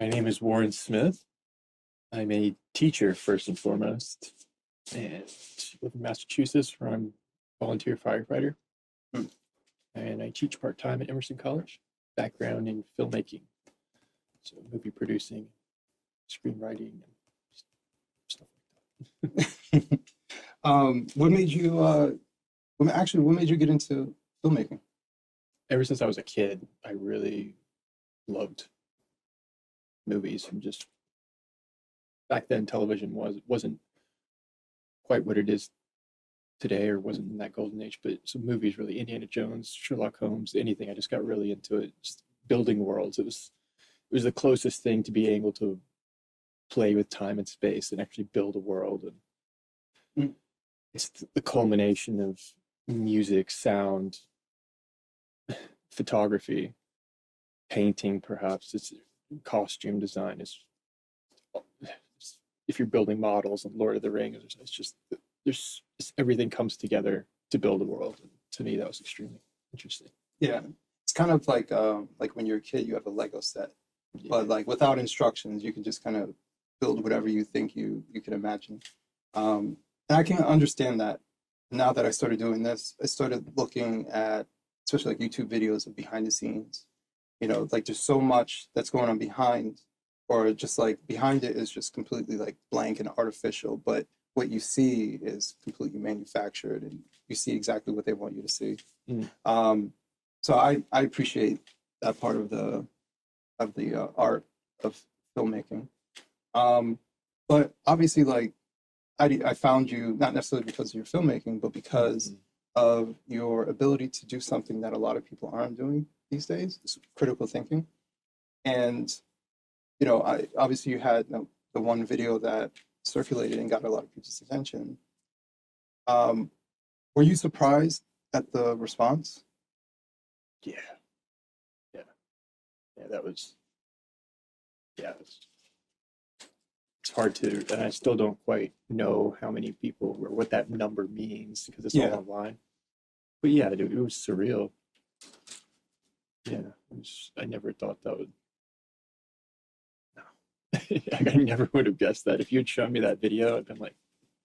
My name is Warren Smith. I'm a teacher first and foremost, and live in Massachusetts, where I'm a volunteer firefighter. Hmm. And I teach part-time at Emerson College, background in filmmaking, so movie producing, screenwriting, and stuff like that. What made you what made you get into filmmaking? Ever since I was a kid, I really loved movies, and just back then television wasn't quite what it is today, or wasn't in that golden age, but some movies really, Indiana Jones, Sherlock Holmes, anything. I just got really into it. Just building worlds. It was the closest thing to being able to play with time and space and actually build a world. And Mm. it's the culmination of music, sound, photography, painting, perhaps. It's costume design. If you're building models and Lord of the Rings, it's just everything comes together to build a world. And to me, that was extremely interesting. Yeah, it's kind of like when you're a kid, you have a Lego set, Yeah. but like without instructions, you can just kind of build whatever you think you can imagine. And I can understand that. Now that I started doing this, I started looking at especially like YouTube videos of behind the scenes. Like there's so much that's going on behind, or just like behind it is just completely like blank and artificial, but what you see is completely manufactured and you see exactly what they want you to see. Mm. So I appreciate that part of the art of filmmaking. But obviously, like I found you not necessarily because of your filmmaking, but because of your ability to do something that a lot of people aren't doing these days, is critical thinking. And I obviously you had the one video that circulated and got a lot of people's attention. Um, were you surprised at the response? Yeah, yeah, yeah. That was, yeah. It's hard to, and I still don't quite know how many people or what that number means because it's all Yeah, online. But yeah, it was surreal. Yeah, I never thought that would. No, I never would have guessed that. If you'd shown me that video, I'd been like,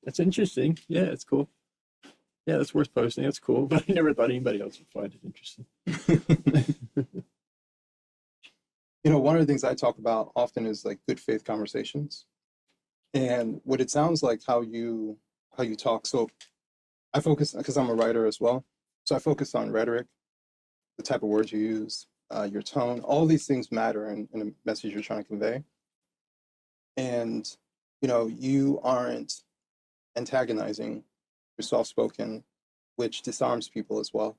"That's interesting. Yeah, it's cool. Yeah, that's worth posting. That's cool." But I never thought anybody else would find it interesting. one of the things I talk about often is like good faith conversations. And what it sounds like how you talk. So I focus because I'm a writer as well. So I focus on rhetoric, the type of words you use, your tone. All these things matter in a message you're trying to convey. And you aren't antagonizing. You're soft spoken, which disarms people as well.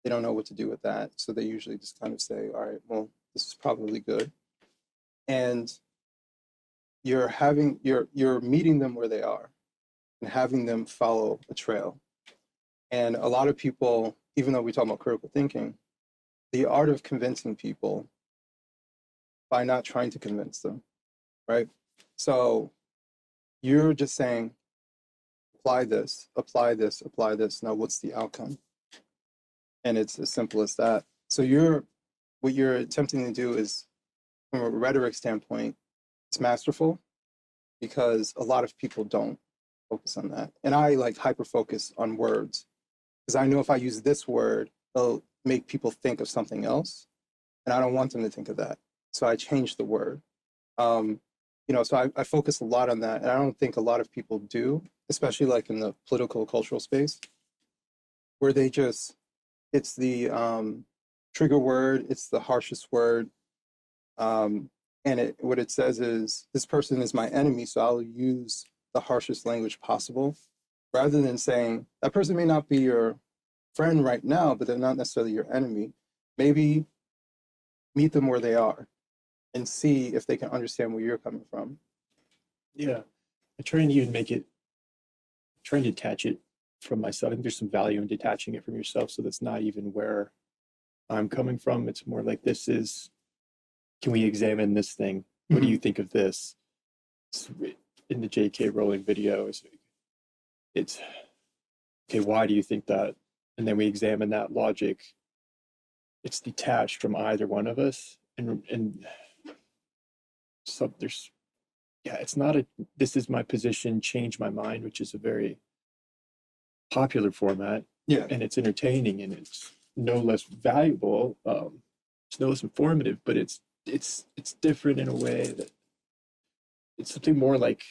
They don't know what to do with that, so they usually just kind of say, "All right, well, this is probably good." And you're meeting them where they are and having them follow a trail. And a lot of people, even though we talk about critical thinking, the art of convincing people by not trying to convince them, right? So you're just saying, apply this, apply this, apply this. Now, what's the outcome? And it's as simple as that. So what you're attempting to do is, from a rhetoric standpoint, it's masterful because a lot of people don't focus on that. And I like hyper focus on words because I know if I use this word, it'll make people think of something else. And I don't want them to think of that. So I change the word. So I focus a lot on that. And I don't think a lot of people do, especially like in the political cultural space, where it's the trigger word, it's the harshest word. And what it says is, this person is my enemy, so I'll use the harshest language possible, rather than saying, that person may not be your friend right now, but they're not necessarily your enemy. Maybe meet them where they are and see if they can understand where you're coming from. Yeah, I try and even try and detach it from myself. I think there's some value in detaching it from yourself, so that's not even where I'm coming from. It's more like, can we examine this thing? What do you think of this? It's, in the JK Rowling video, it's okay, why do you think that? And then we examine that logic. It's detached from either one of us. And so there's, yeah, it's not a, this is my position, change my mind, which is a very popular format, Yeah. and it's entertaining and it's no less valuable. It's no less informative, but it's different in a way that it's something more like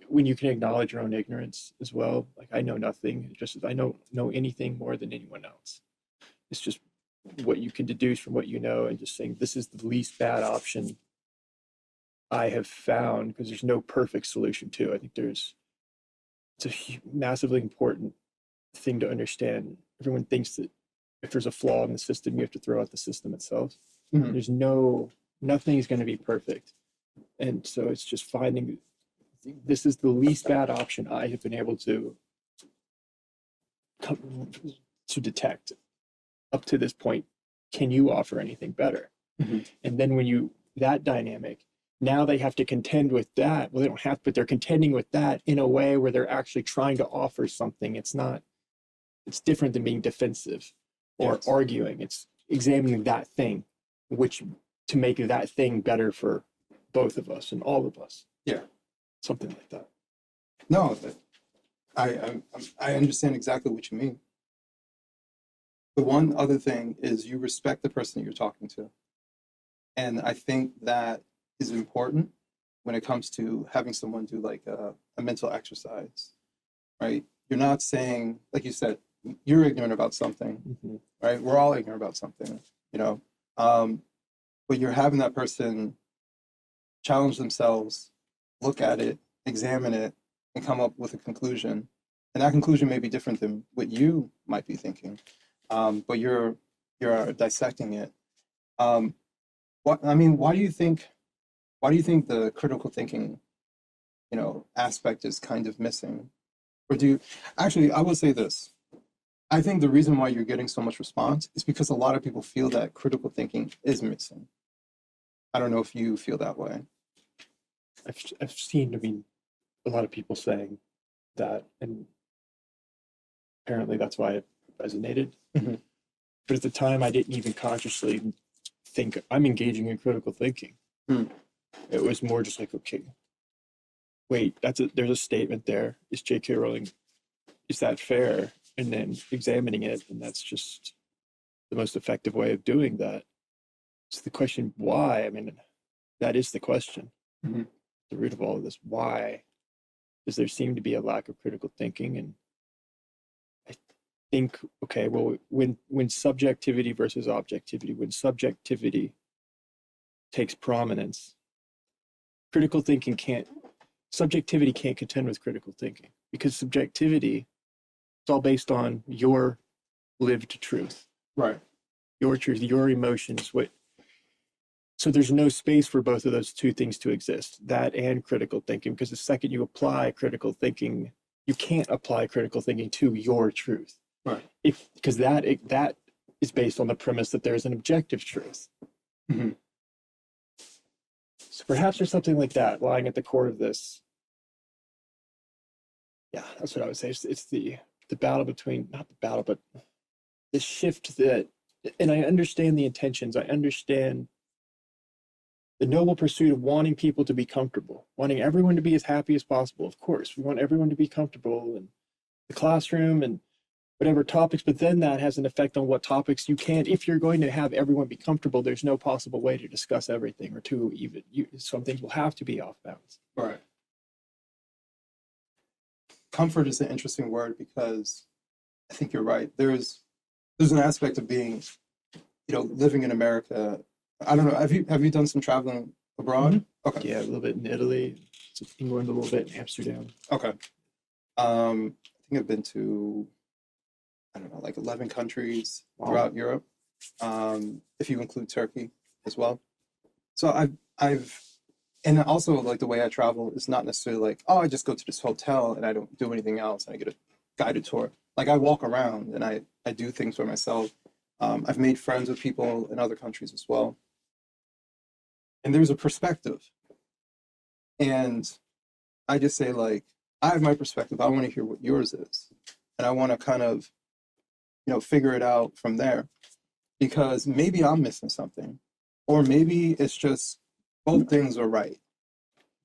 when you can acknowledge your own ignorance as well. Like I know nothing, just as I don't know anything more than anyone else. It's just what you can deduce from what you know, and just saying this is the least bad option I have found, because there's no perfect solution to. I think it's a massively important thing to understand. Everyone thinks that if there's a flaw in the system, you have to throw out the system itself. Mhm. There's nothing is going to be perfect. And so it's just finding this is the least bad option I have been able to detect up to this point. Can you offer anything better? Mhm. And then when that dynamic, now they have to contend with that. Well, they don't have, but they're contending with that in a way where they're actually trying to offer something. It's different than being defensive or Yes. arguing. It's examining that thing, which to make that thing better for both of us and all of us. Yeah. Something like that. No, I understand exactly what you mean. The one other thing is you respect the person that you're talking to. And I think that is important when it comes to having someone do like a mental exercise, right? You're not saying, like you said, you're ignorant about something, Mm-hmm. right? We're all ignorant about something, you know? But you're having that person challenge themselves, look at it, examine it, and come up with a conclusion. And that conclusion may be different than what you might be thinking, but you're dissecting it. Why do you think the critical thinking, aspect is kind of missing? Or actually, I will say this. I think the reason why you're getting so much response is because a lot of people feel that critical thinking is missing. I don't know if you feel that way. I've seen, a lot of people saying that, and apparently that's why it resonated. Mhm. But at the time, I didn't even consciously think I'm engaging in critical thinking. Mm. It was more just like, okay, wait, there's a statement there. Is JK Rowling, is that fair? And then examining it, and that's just the most effective way of doing that. It's the question, why? That is the question. Mhm. The root of all of this. Why does there seem to be a lack of critical thinking? And I think, okay, well, when subjectivity versus objectivity, when subjectivity takes prominence, subjectivity can't contend with critical thinking, because subjectivity, it's all based on your lived truth, Right. your truth, your emotions. So there's no space for both of those two things to exist, that and critical thinking, because the second you apply critical thinking, you can't apply critical thinking to your truth. Right. Because that is based on the premise that there's an objective truth. Mm-hmm. So perhaps there's something like that lying at the core of this. Yeah, that's what I would say. It's the battle between, not the battle, but the shift that, and I understand the intentions. I understand the noble pursuit of wanting people to be comfortable, wanting everyone to be as happy as possible. Of course, we want everyone to be comfortable in the classroom and whatever topics, but then that has an effect on what topics you can. If you're going to have everyone be comfortable, there's no possible way to discuss everything, or to even, some things will have to be off bounds. Right. Comfort is an interesting word, because I think you're right. There's an aspect of being, living in America. I don't know. Have you done some traveling abroad? Mm-hmm. Okay. Yeah, a little bit in Italy, England, a little bit in Amsterdam. Okay. I think I've been to, I don't know, like 11 countries throughout Europe, if you include Turkey as well. So and also, like, the way I travel is not necessarily like, oh, I just go to this hotel and I don't do anything else, and I get a guided tour. Like, I walk around and I do things for myself. I've made friends with people in other countries as well. And there's a perspective. And I just say, like, I have my perspective. I want to hear what yours is. And I want to kind of, figure it out from there. Because maybe I'm missing something. Or maybe it's just both things are right.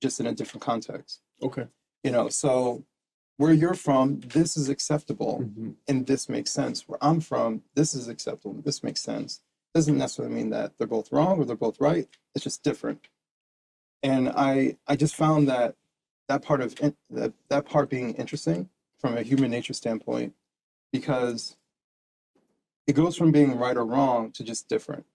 just in a different context. Okay. You know, so where you're from, this is acceptable Mhm. and this makes sense. Where I'm from, this is acceptable and this makes sense. Doesn't necessarily mean that they're both wrong or they're both right. It's just different. And I just found that that part of that part being interesting from a human nature standpoint, because it goes from being right or wrong to just different.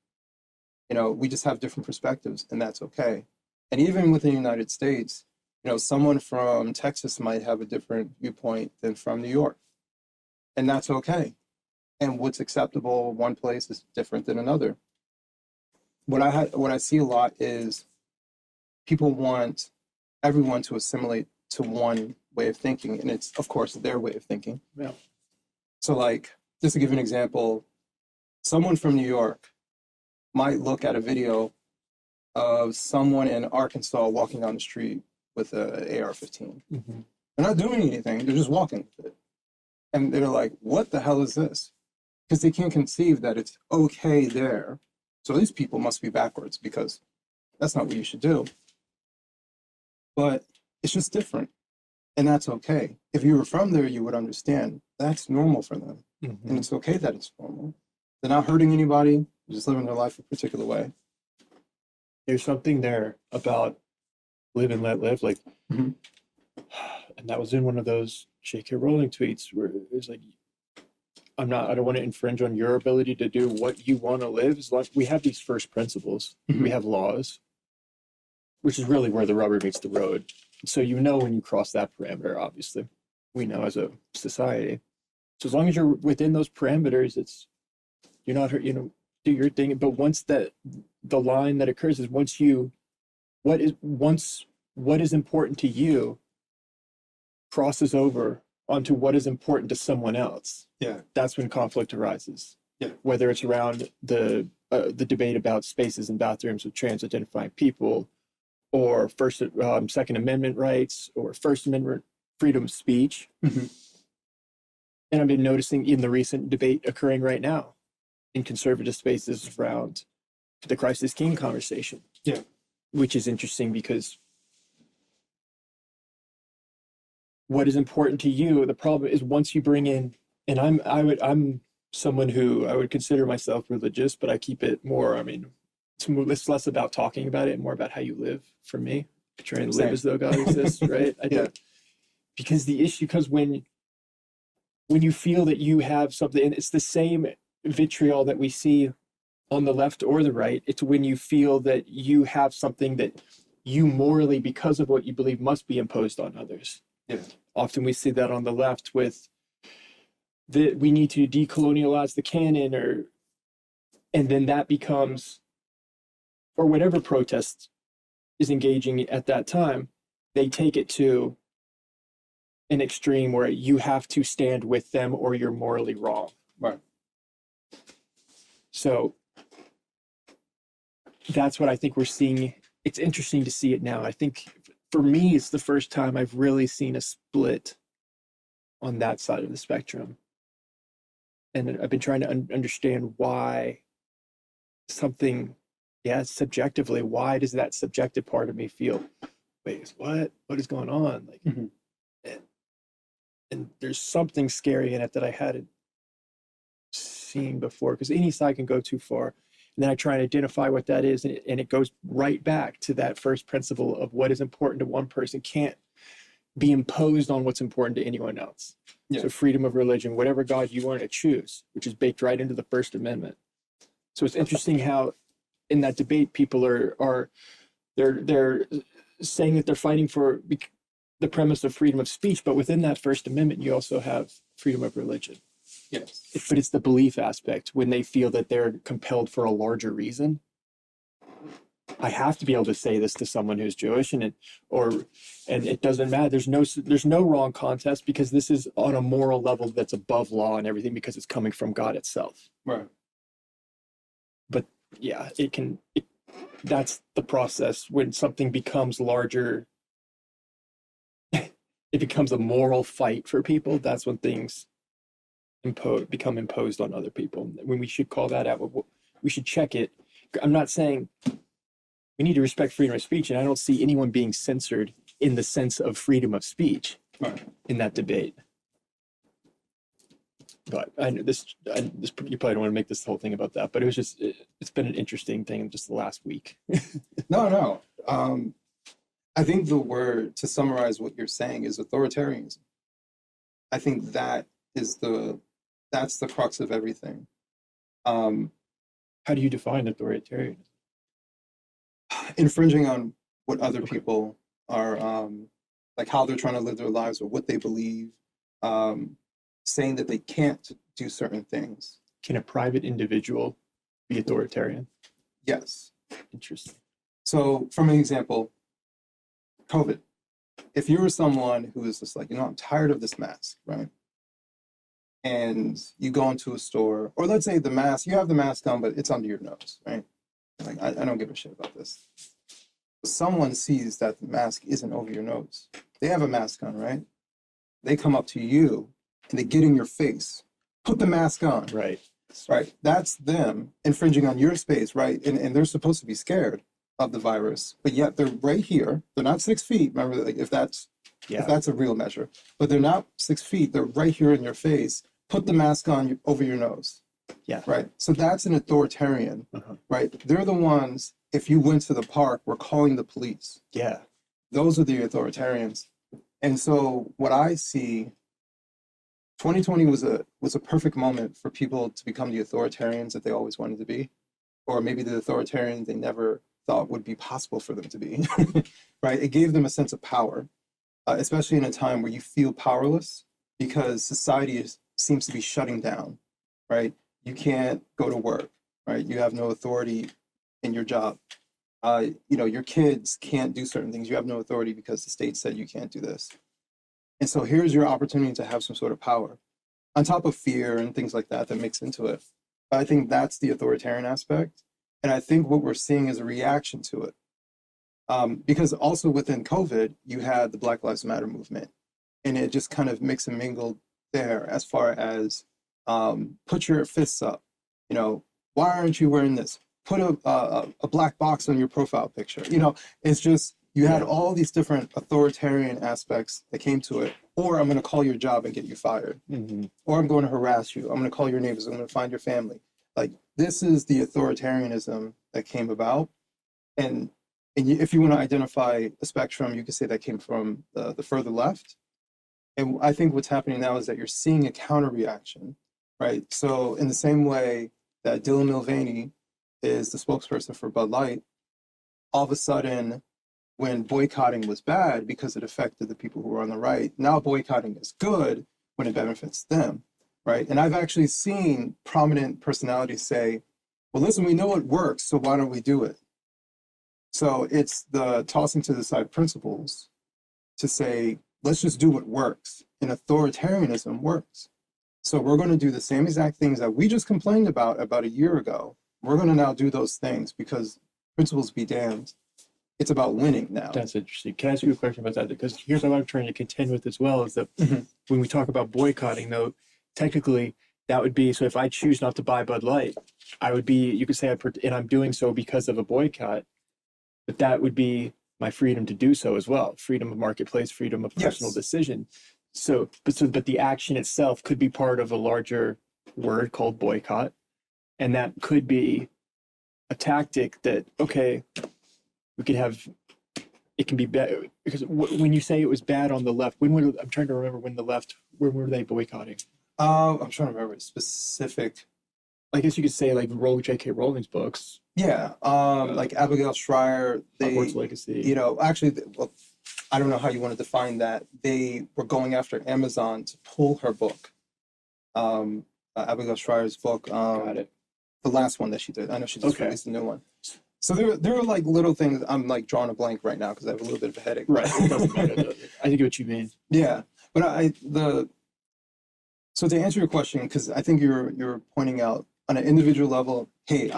You know, we just have different perspectives, and that's okay. And even within the United States, you know, someone from Texas might have a different viewpoint than from New York, and that's okay. And what's acceptable one place is different than another. What I see a lot is people want everyone to assimilate to one way of thinking, and it's of course their way of thinking. Yeah. So, like, just to give an example, someone from New York might look at a video of someone in Arkansas walking down the street with a AR-15. Mhm. They're not doing anything; they're just walking with it, and they're like, "What the hell is this?" Because they can't conceive that it's okay there. So these people must be backwards because that's not what you should do. But it's just different, and that's okay. If you were from there, you would understand that's normal for them, and Mhm. it's okay that it's normal. They're not hurting anybody; they're just living their life a particular way. There's something there about live and let live, like, Mhm. and that was in one of those JR Rowling tweets where it was like, I don't want to infringe on your ability to do what you want to live. As long we have these first principles, we Mhm. have laws, which is really where the rubber meets the road. So you know when you cross that parameter, obviously, we know as a society. So as long as you're within those parameters, you're not hurt, do your thing. But once the line that occurs is what is important to you crosses over onto what is important to someone else. Yeah. That's when conflict arises. Yeah. Whether it's around the debate about spaces and bathrooms with trans identifying people, or Second Amendment rights, or First Amendment freedom of speech. Mhm. And I've been noticing in the recent debate occurring right now in conservative spaces around the Christ is King conversation. Yeah. Which is interesting because what is important to you, the problem is once you bring in, and I'm someone who I would consider myself religious, but I keep it more, it's less about talking about it and more about how you live for me. Trying to live as though God exists, right? I do. Yeah. Because the issue comes when you feel that you have something, and it's the same vitriol that we see on the left or the right. It's when you feel that you have something that you morally, because of what you believe, must be imposed on others. Yeah. Often we see that on the left with we need to decolonialize the canon, and then that becomes, or whatever protest is engaging at that time, they take it to an extreme where you have to stand with them or you're morally wrong. Right. So that's what I think we're seeing. It's interesting to see it now. I think for me, it's the first time I've really seen a split on that side of the spectrum. And I've been trying to understand why something, subjectively, why does that subjective part of me feel, wait, what is going on? Like, Mhm. and there's something scary in it that I hadn't seen before, because any side can go too far. And then I try and identify what that is, and it goes right back to that first principle of what is important to one person can't be imposed on what's important to anyone else. Yeah. So freedom of religion, whatever God you want to choose, which is baked right into the First Amendment. So it's interesting how in that debate people are they're saying that they're fighting for the premise of freedom of speech, but within that First Amendment you also have freedom of religion. Yes. But it's the belief aspect when they feel that they're compelled for a larger reason. I have to be able to say this to someone who's Jewish, and it doesn't matter. There's no wrong contest because this is on a moral level that's above law and everything because it's coming from God itself. Right. But yeah, that's the process when something becomes larger. It becomes a moral fight for people. That's when things become imposed on other people. When we should call that out, we should check it. I'm not saying we need to respect freedom of speech, and I don't see anyone being censored in the sense of freedom of speech Right. in that debate. But I know you probably don't want to make this whole thing about that, but it was just, it's been an interesting thing just the last week. No. I think the word to summarize what you're saying is authoritarianism. I think that's the crux of everything. How do you define authoritarianism? Infringing on what other people are, like how they're trying to live their lives or what they believe, saying that they can't do certain things. Can a private individual be authoritarian? Yes. Interesting. So, from an example, COVID. If you were someone who is just like, I'm tired of this mask, right? And you go into a store, or let's say you have the mask on, but it's under your nose, right? Like, I don't give a shit about this. Someone sees that the mask isn't over your nose. They have a mask on, right? They come up to you and they get in your face. Put the mask on. Right. Right. That's them infringing on your space, right? And they're supposed to be scared of the virus, but yet they're right here. They're not 6 feet. Remember, like, if that's a real measure, but they're not 6 feet. They're right here in your face. Put the mask on over your nose. Yeah. Right. So that's an authoritarian, right? They're the ones, if you went to the park, were calling the police. Yeah. Those are the authoritarians. And so what I see, 2020 was a perfect moment for people to become the authoritarians that they always wanted to be, or maybe the authoritarians they never thought would be possible for them to be, right? It gave them a sense of power, especially in a time where you feel powerless because society seems to be shutting down, right? You can't go to work, right? You have no authority in your job. Your kids can't do certain things. You have no authority because the state said you can't do this. And so here's your opportunity to have some sort of power on top of fear and things like that mix into it. I think that's the authoritarian aspect. And I think what we're seeing is a reaction to it. Because also within COVID, you had the Black Lives Matter movement, and it just kind of mixed and mingled there as far as put your fists up. Why aren't you wearing this? Put a black box on your profile picture. It's just, you had all these different authoritarian aspects that came to it. Or I'm going to call your job and get you fired. Mm-hmm. Or I'm going to harass you. I'm going to call your neighbors. I'm going to find your family. Like, this is the authoritarianism that came about. And if you want to identify the spectrum, you could say that came from the further left. And I think what's happening now is that you're seeing a counter reaction, right? So in the same way that Dylan Mulvaney is the spokesperson for Bud Light, all of a sudden, when boycotting was bad because it affected the people who were on the right, now boycotting is good when it benefits them, right? And I've actually seen prominent personalities say, well, listen, we know it works, so why don't we do it? So it's the tossing to the side principles to say, let's just do what works. And authoritarianism works. So we're going to do the same exact things that we just complained about a year ago. We're going to now do those things because principles be damned. It's about winning now. That's interesting. Can I ask you a question about that? Because here's what I'm trying to contend with as well, is that when we talk about boycotting, though, technically that would be, so if I choose not to buy Bud Light, I would be, you could say, and I'm doing so because of a boycott, but that would be my freedom to do so as well. Freedom of marketplace, freedom of personal decision. But the action itself could be part of a larger word called boycott. And that could be a tactic that, okay, we could have, it can be bad. Because when you say it was bad on the left, I'm trying to remember when were they boycotting? I'm trying to remember specific. I guess you could say like JK Rowling's books. Yeah, like Abigail Schreier, Hogwarts Legacy. Actually, well, I don't know how you want to define that. They were going after Amazon to pull her book. Abigail Schreier's book. Got it. The last one that she did. I know she just released a new one. So there are like little things. I'm like drawing a blank right now because I have a little bit of a headache. Right. It doesn't matter. I think what you mean. Yeah, but so to answer your question, because I think you're pointing out on an individual level, hey,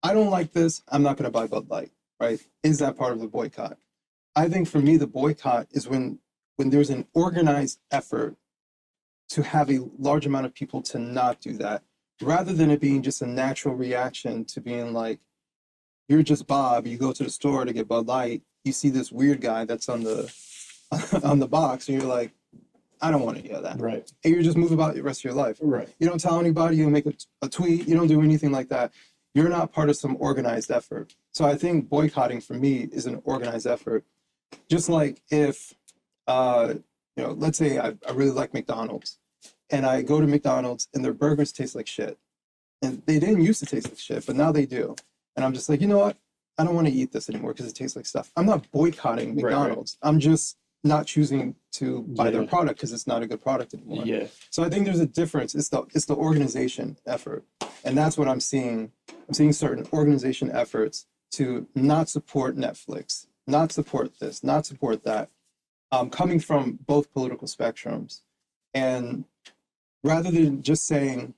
I don't like this. I'm not going to buy Bud Light. Right? Is that part of the boycott? I think for me, the boycott is when there's an organized effort to have a large amount of people to not do that, rather than it being just a natural reaction to being like, you're just Bob, you go to the store to get Bud Light, you see this weird guy that's on the on the box, and you're like, I don't want to hear that. Right. And you just move about the rest of your life. Right. You don't tell anybody, you don't make a tweet, you don't do anything like that. You're not part of some organized effort. So I think boycotting for me is an organized effort. Just like if, let's say I really like McDonald's, and I go to McDonald's and their burgers taste like shit. And they didn't used to taste like shit, but now they do. And I'm just like, you know what? I don't want to eat this anymore because it tastes like stuff. I'm not boycotting McDonald's. Right. I'm just not choosing to buy their product because it's not a good product anymore. Yeah. So I think there's a difference. It's the organization effort. And that's what I'm seeing. I'm seeing certain organization efforts to not support Netflix, not support this, not support that, coming from both political spectrums. And rather than just saying,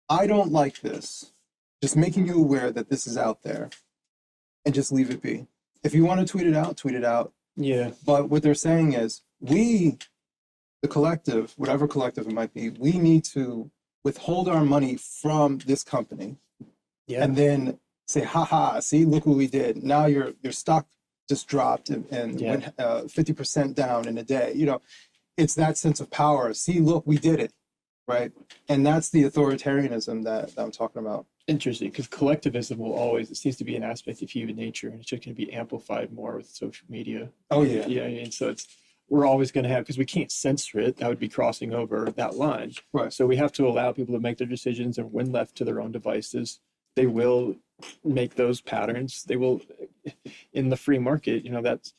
I don't like this, just making you aware that this is out there and just leave it be. If you want to tweet it out, tweet it out. Yeah. But what they're saying is we, the collective, whatever collective it might be, we need to withhold our money from this company. Yeah. And then say, haha, see, look what we did. Now your stock just dropped and went 50% down in a day. You know, it's that sense of power. See, look, we did it. Right. And that's the authoritarianism that I'm talking about. Interesting, because collectivism will always, it seems to be an aspect of human nature, and it's just going to be amplified more with social media. Oh, yeah. Yeah. And so we're always going to have, because we can't censor it, that would be crossing over that line. Right. So we have to allow people to make their decisions, and when left to their own devices, they will make those patterns. They will, in the free market, that's,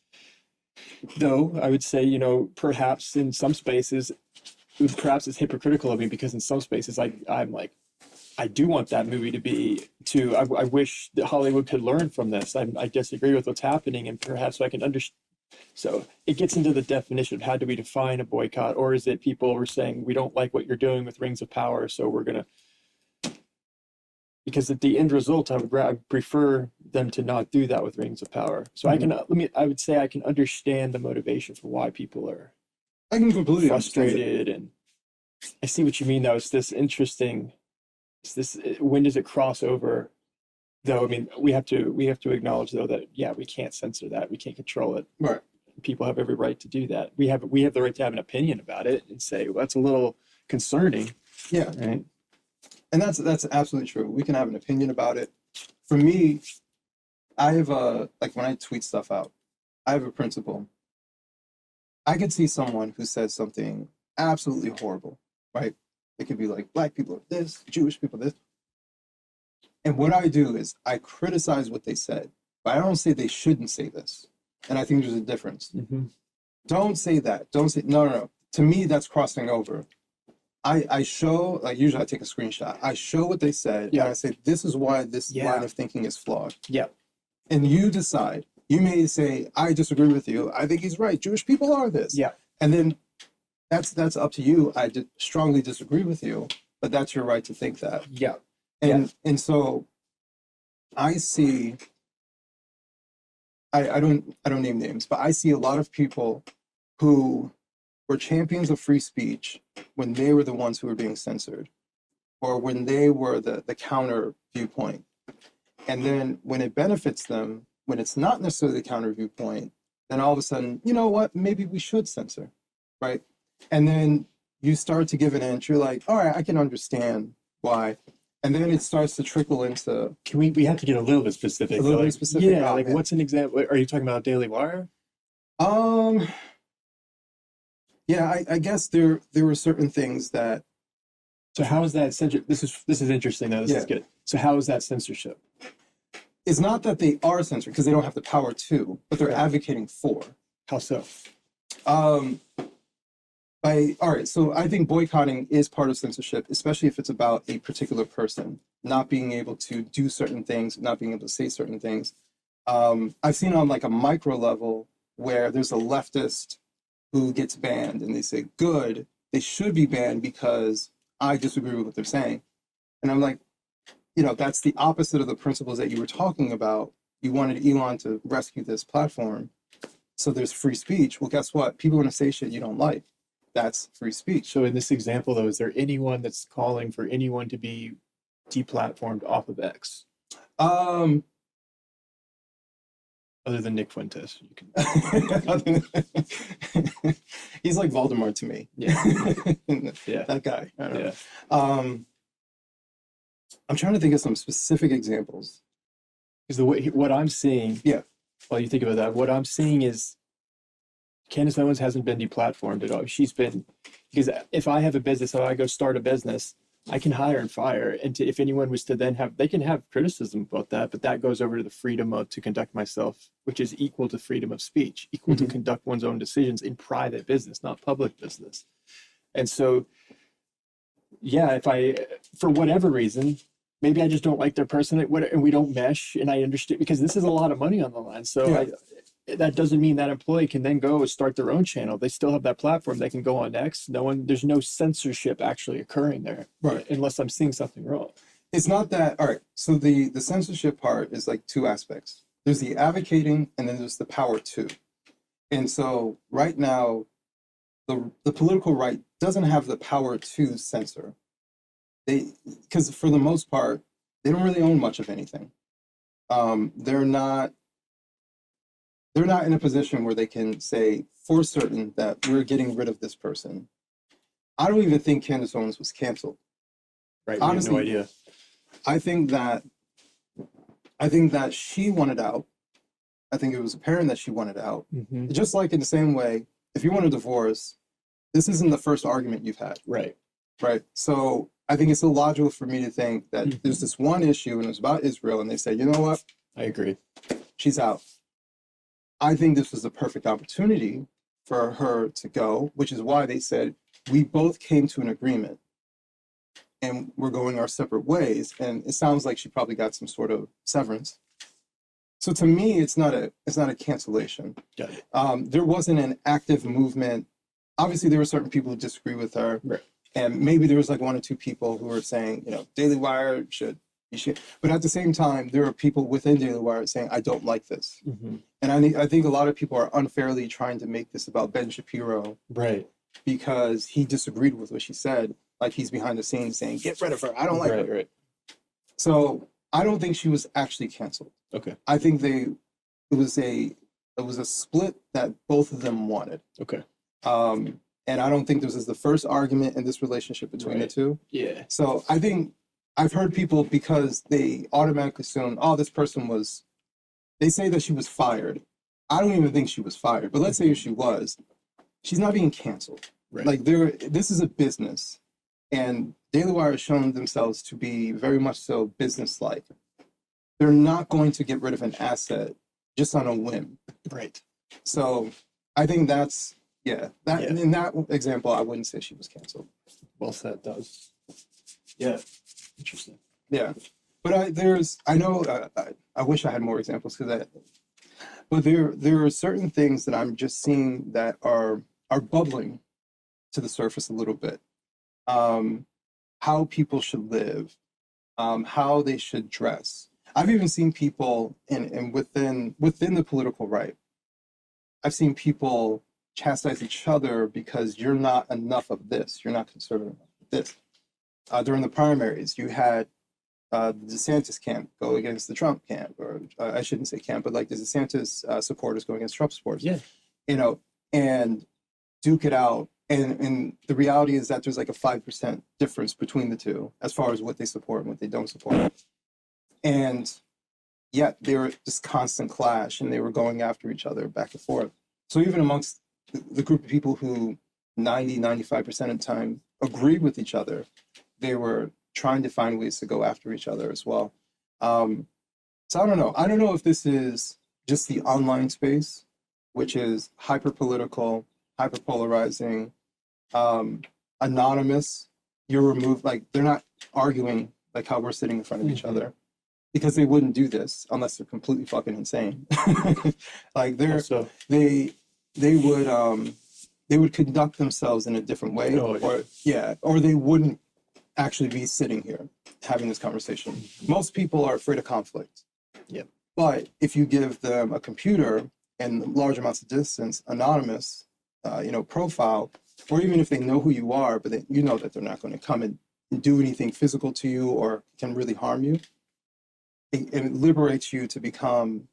though I would say, perhaps in some spaces, perhaps it's hypocritical of me, because in some spaces I'm like, I do want that movie to I wish that Hollywood could learn from this. I disagree with what's happening, and perhaps I can understand. So it gets into the definition of how do we define a boycott, or is it people were saying, we don't like what you're doing with Rings of Power, so we're going to, because at the end result, I prefer them to not do that with Rings of Power. So I would say I can understand the motivation for why people are frustrated, and I see what you mean though. It's this interesting, when does it cross over though? I mean, we have to acknowledge though that we can't censor that, we can't control it. Right. People have every right to do that. We have the right to have an opinion about it and say, well, that's a little concerning. Yeah. Right. And that's absolutely true. We can have an opinion about it. For me, I have when I tweet stuff out, I have a principle. I could see someone who says something absolutely horrible, right? It could be like, black people are this, Jewish people this. And what I do is I criticize what they said, but I don't say they shouldn't say this. And I think there's a difference. Mm-hmm. Don't say that. Don't say, no. To me, that's crossing over. I show, usually I take a screenshot. I show what they said, and I say, this is why this line of thinking is flawed. Yeah. And you decide. You may say, I disagree with you. I think he's right. Jewish people are this. Yeah. And then that's up to you. I strongly disagree with you, but that's your right to think that. Yeah. And so I see, I don't name names, but I see a lot of people who were champions of free speech when they were the ones who were being censored, or when they were the counter viewpoint. And then when it benefits them, when it's not necessarily the counter viewpoint, then all of a sudden, you know what, maybe we should censor, right? And then you start to give an inch, you're like, all right, I can understand why. And then it starts to trickle into... We have to get a little bit specific. A little bit specific. Yeah, what's an example? Are you talking about Daily Wire? Yeah, I guess there were certain things that... So how is that censorship? This is interesting though, this is good. So how is that censorship? It's not that they are censored, because they don't have the power to, but they're advocating for. How so? All right, so I think boycotting is part of censorship, especially if it's about a particular person not being able to do certain things, not being able to say certain things. I've seen on a micro level where there's a leftist who gets banned, and they say, good, they should be banned because I disagree with what they're saying. And I'm like, that's the opposite of the principles that you were talking about. You wanted Elon to rescue this platform, so there's free speech. Well, guess what? People want to say shit you don't like. That's free speech. So in this example, though, is there anyone that's calling for anyone to be deplatformed off of X? Other than Nick Fuentes, you can. He's like Voldemort to me. Yeah. Yeah. That guy. I don't know. Yeah. I'm trying to think of some specific examples. Because what I'm seeing, Yeah. while you think about that, what I'm seeing is Candace Owens hasn't been deplatformed at all. She's been, because if I have a business, if I go start a business, I can hire and fire. And if anyone was to then have, they can have criticism about that, but that goes over to the freedom of to conduct myself, which is equal to freedom of speech, equal to conduct one's own decisions in private business, not public business. And so, yeah, if I, for whatever reason, maybe I just don't like their person and we don't mesh, and I understand because this is a lot of money on the line. So that doesn't mean that employee can then go and start their own channel. They still have that platform. They can go on X. There's no censorship actually occurring there, Right. Unless I'm seeing something wrong. It's not that, all right. So the censorship part is like two aspects. There's the advocating and then there's the power to. And so right now, the political right doesn't have the power to censor. Because for the most part, they don't really own much of anything. They're not in a position where they can say for certain that we're getting rid of this person. I don't even think Candace Owens was canceled. Right. Honestly, No idea. I think that she wanted out. I think it was apparent that she wanted out. Mm-hmm. Just like in the same way, if you want a divorce, this isn't the first argument you've had. Right. Right. So I think it's illogical for me to think that there's this one issue and it's about Israel, and they say, you know what? I agree. She's out. I think this was the perfect opportunity for her to go, which is why they said we both came to an agreement and we're going our separate ways. And it sounds like she probably got some sort of severance. So to me, it's not a cancellation. Got it. There wasn't an active movement. Obviously, there were certain people who disagree with her. Right. And maybe there was like one or two people who were saying, Daily Wire should. But at the same time, there are people within Daily Wire saying, I don't like this. Mm-hmm. And I think a lot of people are unfairly trying to make this about Ben Shapiro. Right. Because he disagreed with what she said. Like he's behind the scenes saying, get rid of her. I don't like her. Right. So I don't think she was actually canceled. Okay. I think it was a split that both of them wanted. Okay. And I don't think this is the first argument in this relationship between the two. Yeah. So I think I've heard people, because they automatically assume, oh, this person they say that she was fired. I don't even think she was fired, but let's say if she was, she's not being canceled. Right. Like this is a business, and Daily Wire has shown themselves to be very much so business-like. They're not going to get rid of an asset just on a whim. Right. So I think that's, in that example, I wouldn't say she was canceled. Well said. That was, yeah, interesting. Yeah. But I wish I had more examples but there are certain things that I'm just seeing that are bubbling to the surface a little bit. How people should live, how they should dress. I've even seen people within the political right. I've seen people chastise each other because you're not enough of this. You're not conservative enough of this. During the primaries, you had the DeSantis camp go against the Trump camp, or I shouldn't say camp, but like the DeSantis supporters go against Trump supporters. Yeah. And duke it out. And the reality is that there's like a 5% difference between the two as far as what they support and what they don't support. And yet they were this constant clash, and they were going after each other back and forth. So even amongst the group of people who 95% of the time agreed with each other, they were trying to find ways to go after each other as well. So I don't know. I don't know if this is just the online space, which is hyper-political, hyper-polarizing, anonymous. You're removed, like they're not arguing like how we're sitting in front of each other, because they wouldn't do this unless they're completely fucking insane. Like they would conduct themselves in a different way, or they wouldn't actually be sitting here having this conversation. Most people are afraid of conflict. Yep. But if you give them a computer and large amounts of distance, anonymous, profile, or even if they know who you are, but you know that they're not going to come and do anything physical to you or can really harm you, it liberates you to become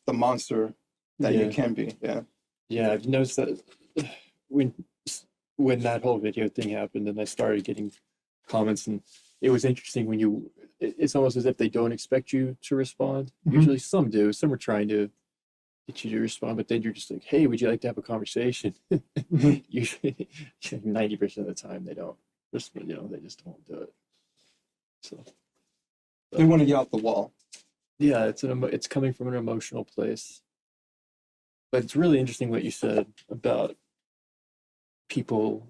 the monster that you can be. Yeah. Yeah, I've noticed that when when that whole video thing happened, and I started getting comments, and it was interesting when it's almost as if they don't expect you to respond. Mhm. Usually some do. Some are trying to get you to respond, but then you're just like, hey, would you like to have a conversation? Mhm. Usually 90% of the time they don't respond, they just don't do it. So They want to get out the wall. yeah, it's coming from an emotional place. But it's really interesting what you said about people,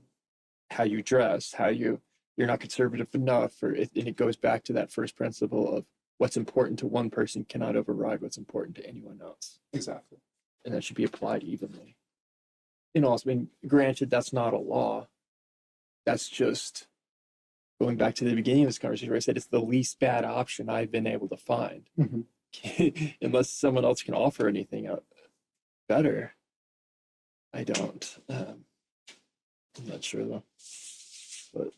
how you dress, how you're not conservative enough, and it goes back to that first principle of what's important to one person cannot override what's important to anyone else, Exactly. and that should be applied evenly. And also, I mean, granted, that's not a law. That's just going back to the beginning of this conversation where I said it's the least bad option I've been able to find. Mhm. Unless someone else can offer anything better, I don't. I'm not sure though. But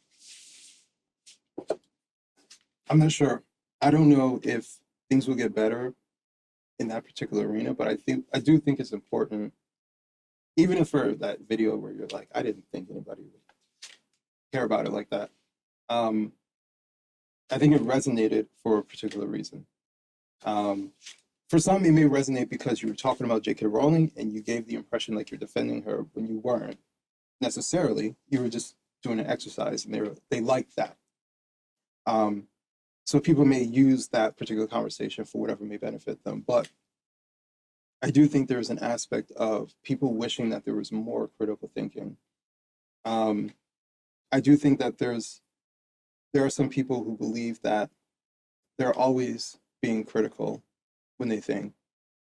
I'm not sure. I don't know if things will get better in that particular arena, but I do think it's important, even if for that video where you're like, I didn't think anybody would care about it like that. I think it resonated for a particular reason. For some, it may resonate because you were talking about JK Rowling and you gave the impression like you're defending her when you weren't necessarily. You were just doing an exercise, and they liked that. So people may use that particular conversation for whatever may benefit them. But I do think there's an aspect of people wishing that there was more critical thinking. I do think that there are some people who believe that they're always being critical when they think.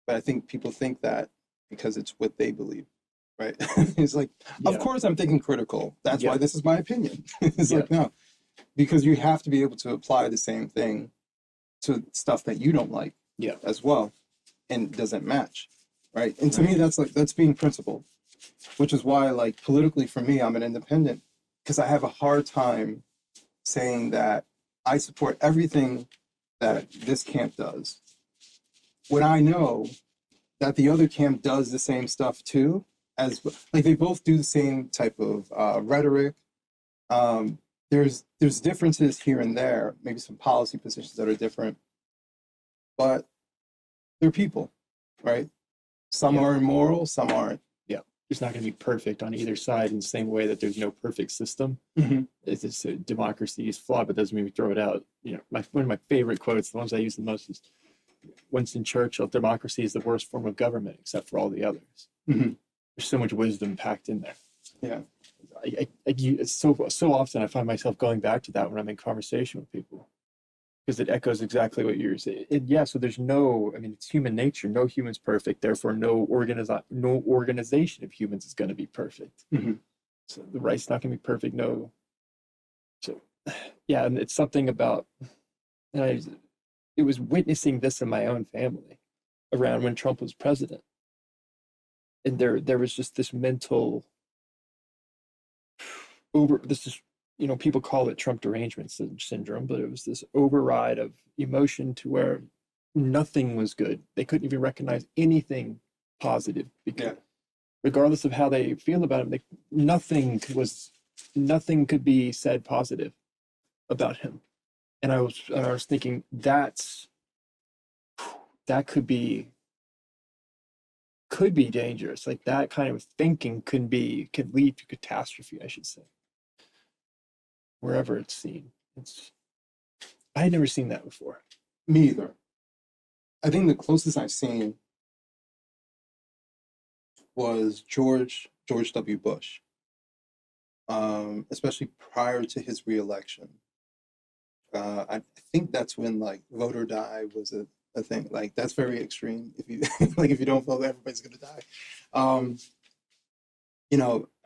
But I think people think that because it's what they believe, right? It's like, of yeah, course I'm thinking critical. That's why yeah, this is my opinion. It's yeah, like, no, because you have to be able to apply the same thing to stuff that you don't like yeah, as well, and it doesn't match, right? And to me, right, that's being principled, which is why, like, politically for me, I'm an independent because I have a hard time saying that I support everything that this camp does when I know that the other camp does the same stuff too, as like they both do the same type of rhetoric. Um, there's differences here and there, maybe some policy positions that are different, but they're people, right? Some yeah, are immoral, some aren't. yeah. It's not going to be perfect on either side in the same way that there's no perfect system. Mhm. It's just democracy is flawed, but doesn't mean we throw it out. One of my favorite quotes, the ones I use the most, is Winston Churchill: "Democracy is the worst form of government, except for all the others." Mhm. There's so much wisdom packed in there. Yeah. It's so often I find myself going back to that when I'm in conversation with people because it echoes exactly what you're saying. Yeah, so there's no, I mean, it's human nature. No human's perfect. Therefore, no organization of humans is going to be perfect. Mhm. So the right's not going to be perfect. No. So, yeah, and it's something about, and it was witnessing this in my own family around when Trump was president. And there was just this mental this is, people call it Trump derangement syndrome, but it was this override of emotion to where nothing was good. They couldn't even recognize anything positive because Yeah. regardless of how they feel about him, nothing could be said positive about him. And I was thinking that could be dangerous. Like that kind of thinking could lead to catastrophe, I should say, wherever it's seen. I had never seen that before. Me either. I think the closest I've seen was George W. Bush, especially prior to his reelection. I think that's when like vote or die was a thing. Like that's very extreme. If you like, if you don't vote, everybody's gonna die. Um,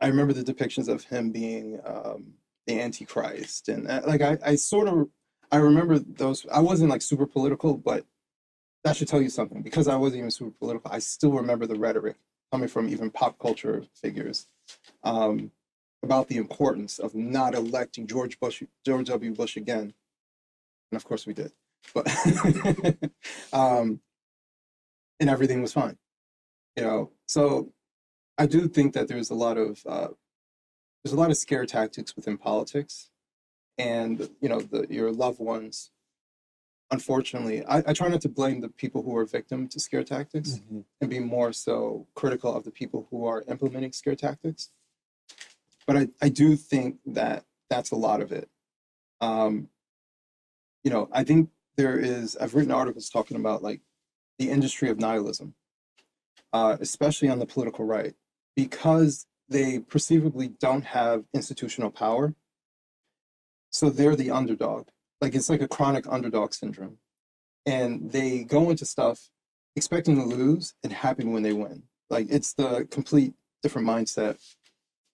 I remember the depictions of him being the Antichrist, and like I sort of I remember those. I wasn't like super political, but that should tell you something because I wasn't even super political. I still remember the rhetoric coming from even pop culture figures um, about the importance of not electing George W. Bush again, and of course we did. But and everything was fine. So I do think that there's a lot of scare tactics within politics, and your loved ones. Unfortunately, I try not to blame the people who are victim to scare tactics, and be more so critical of the people who are implementing scare tactics. But I do think that that's a lot of it. I think I've written articles talking about like the industry of nihilism, especially on the political right, because they perceivably don't have institutional power. So they're the underdog. Like it's like a chronic underdog syndrome. And they go into stuff expecting to lose and happy when they win. Like it's the complete different mindset.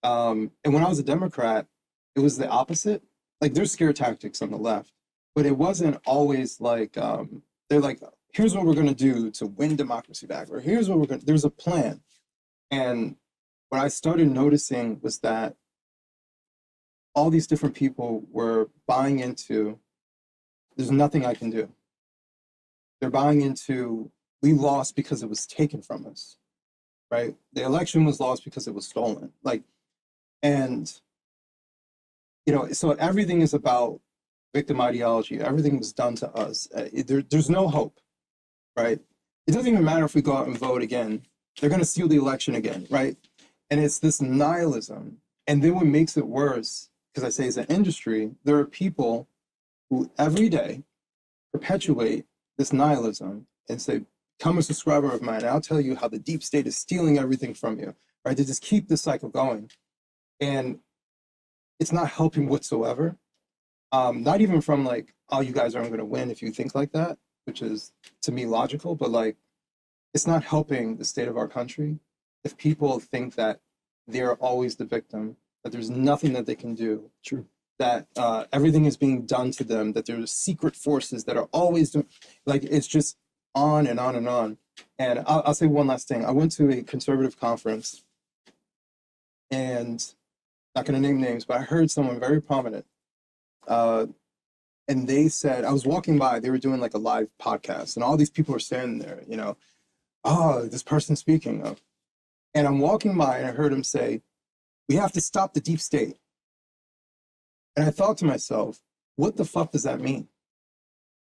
And when I was a Democrat, it was the opposite. Like there's scare tactics on the left, but it wasn't always like they're like, here's what we're going to do to win democracy back, or here's what we're going to, there's a plan. And what I started noticing was that all these different people were buying into, there's nothing I can do. They're buying into, we lost because it was taken from us, right? The election was lost because it was stolen. So everything is about victim ideology. Everything was done to us. There's no hope, right? It doesn't even matter if we go out and vote again. They're going to steal the election again, right? And it's this nihilism. And then what makes it worse, because I say as an industry, there are people who every day perpetuate this nihilism and say, become a subscriber of mine. I'll tell you how the deep state is stealing everything from you, right? To just keep this cycle going. And it's not helping whatsoever. Not even from like, oh, you guys aren't going to win if you think like that, which is to me logical, but like, it's not helping the state of our country if people think that they're always the victim, that there's nothing that they can do. True. That everything is being done to them, that there's secret forces that are always doing, like, it's just on and on and on. And I'll say one last thing. I went to a conservative conference, and not going to name names, but I heard someone very prominent, and they said, I was walking by, they were doing like a live podcast, and all these people were standing there, oh, this person's speaking. And I'm walking by, and I heard him say, we have to stop the deep state. And I thought to myself, what the fuck does that mean?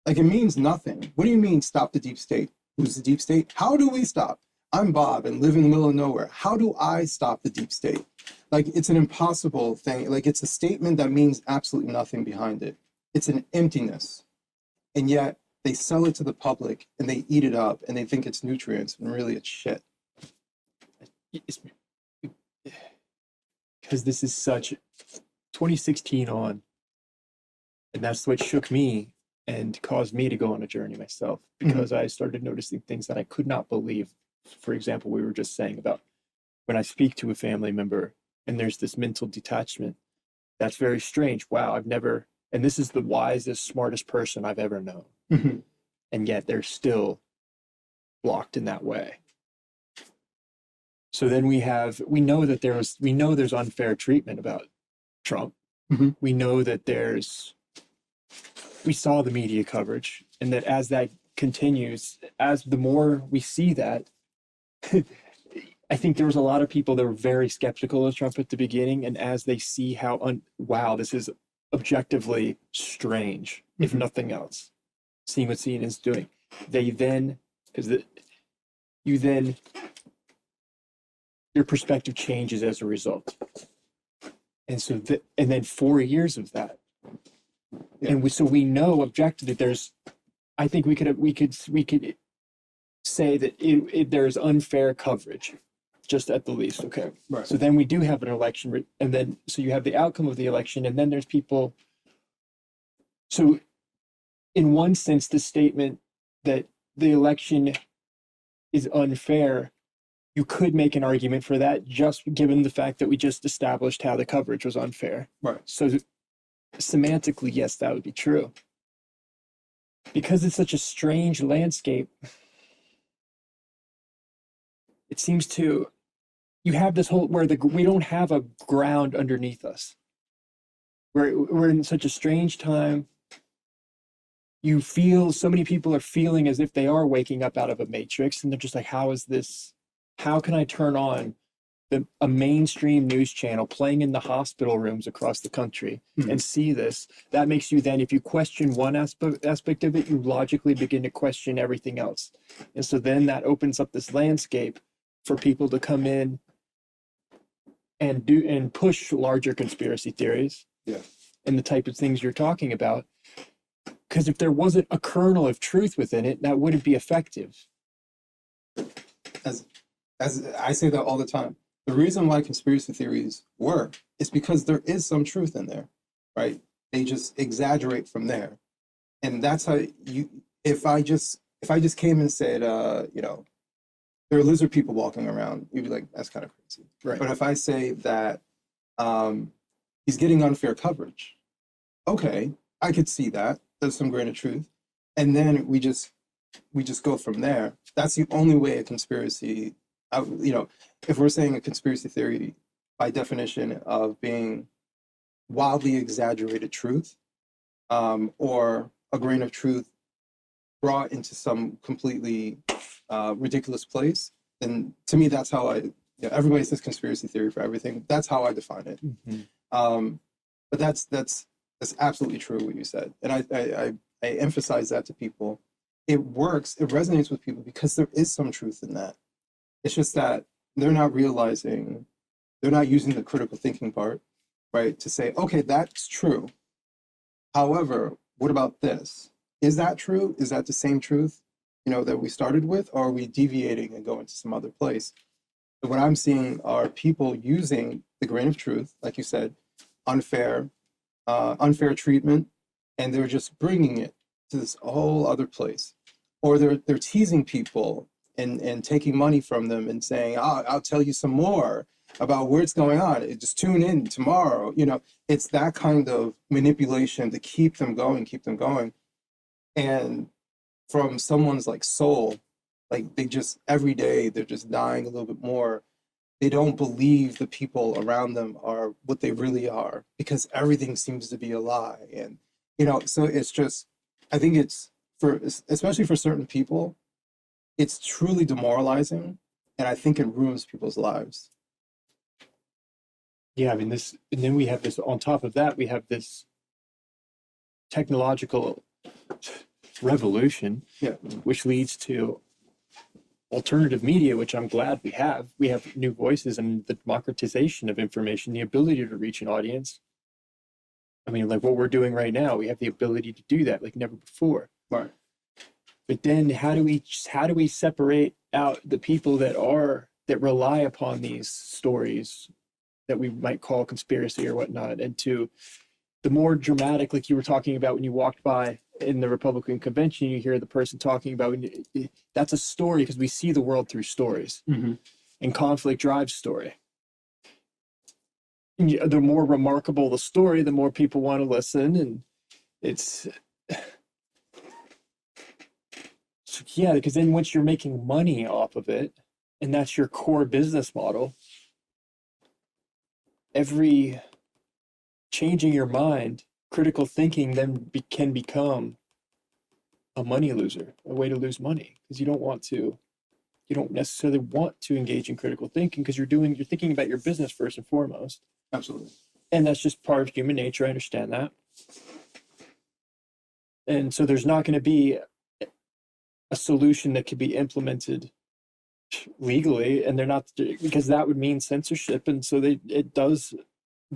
Like, it means nothing. What do you mean stop the deep state? Who's the deep state? How do we stop? I'm Bob and live in the middle of nowhere. How do I stop the deep state? Like, it's an impossible thing. Like, it's a statement that means absolutely nothing behind it. It's an emptiness. And yet they sell it to the public and they eat it up and they think it's nutrients, and really it's shit. Because this is such 2016 on, and that's what shook me and caused me to go on a journey myself, because I started noticing things that I could not believe. For example, we were just saying about when I speak to a family member and there's this mental detachment. That's very strange. Wow, and this is the wisest, smartest person I've ever known. And yet they're still blocked in that way. So then we know there's unfair treatment about Trump. We know that we saw the media coverage, and that as that continues, as the more we see that, I think there was a lot of people that were very skeptical of Trump at the beginning, and as they see how, wow, this is objectively strange, if nothing else, seeing what CNN's doing, your perspective changes as a result. And so, and then 4 years of that, and so we know objectively I think we could say that there's unfair coverage, just at the least. Okay. Right. So then we do have an election, and then so you have the outcome of the election, and then there's people. So, in one sense, the statement that the election is unfair, you could make an argument for that, just given the fact that we just established how the coverage was unfair. Right. So semantically, yes, that would be true. Because it's such a strange landscape, it seems you have this whole, where we don't have a ground underneath us. We're in such a strange time you feel so many people are feeling as if they are waking up out of a matrix, and they're just like, how can I turn on a mainstream news channel playing in the hospital rooms across the country and see this? That makes you then, if you question one aspect of it, you logically begin to question everything else. And so then that opens up this landscape for people to come in and push larger conspiracy theories. Yeah. And the type of things you're talking about. Because if there wasn't a kernel of truth within it, that wouldn't be effective. As I say that all the time, the reason why conspiracy theories work is because there is some truth in there, right? They just exaggerate from there, and that's how you. If I just came and said, there are lizard people walking around, you'd be like, that's kind of crazy. Right. But if I say that he's getting unfair coverage, okay, I could see that. There's some grain of truth, and then we just go from there. That's the only way a conspiracy, if we're saying a conspiracy theory by definition of being wildly exaggerated truth, or a grain of truth brought into some completely ridiculous place, then to me that's how everybody says conspiracy theory for everything. That's how I define it. But that's absolutely true what you said, and I emphasize that to people. It works. It resonates with people because there is some truth in that. It's just that they're not realizing, they're not using the critical thinking part, right, to say, okay, that's true. However, what about this? Is that true? Is that the same truth, that we started with, or are we deviating and going to some other place? And what I'm seeing are people using the grain of truth, like you said, unfair treatment, and they're just bringing it to this whole other place, or they're teasing people and taking money from them and saying, I'll tell you some more about where it's going on. Just tune in tomorrow. It's that kind of manipulation to keep them going. And from someone's like soul, like they just every day they're just dying a little bit more. They don't believe the people around them are what they really are, because everything seems to be a lie. And, so it's just, I think it's especially for certain people, it's truly demoralizing. And I think it ruins people's lives. Yeah, I mean, and then we have this, on top of that, we have this technological revolution, which leads to alternative media, which I'm glad we have. We have new voices and the democratization of information, the ability to reach an audience. I mean, like what we're doing right now, we have the ability to do that like never before. Right. But then how do we separate out the people that rely upon these stories that we might call conspiracy or whatnot, and to the more dramatic, like you were talking about when you walked by in the Republican convention, you hear the person talking about, that's a story, because we see the world through stories, and conflict drives story. And the more remarkable the story, the more people want to listen. And it's, yeah, because then once you're making money off of it, and that's your core business model, every changing your mind, critical thinking then can become a money loser, a way to lose money, because you don't necessarily want to engage in critical thinking, because you're thinking about your business first and foremost. Absolutely. And that's just part of human nature. I understand that. And so there's not going to be a solution that could be implemented legally, and they're not, because that would mean censorship. And so the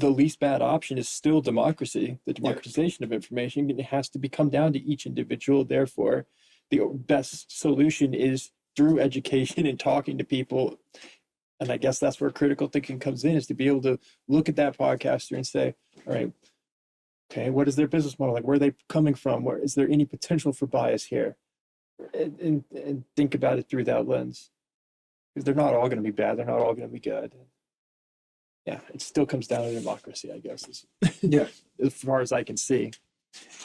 least bad option is still democracy, the democratization of information. It has to come down to each individual. Therefore, the best solution is through education and talking to people. And I guess that's where critical thinking comes in, is to be able to look at that podcaster and say, all right, okay, what is their business model? Like, where are they coming from? Where is there any potential for bias here? And think about it through that lens. Because they're not all going to be bad. They're not all going to be good. Yeah, it still comes down to democracy, I guess. As far as I can see.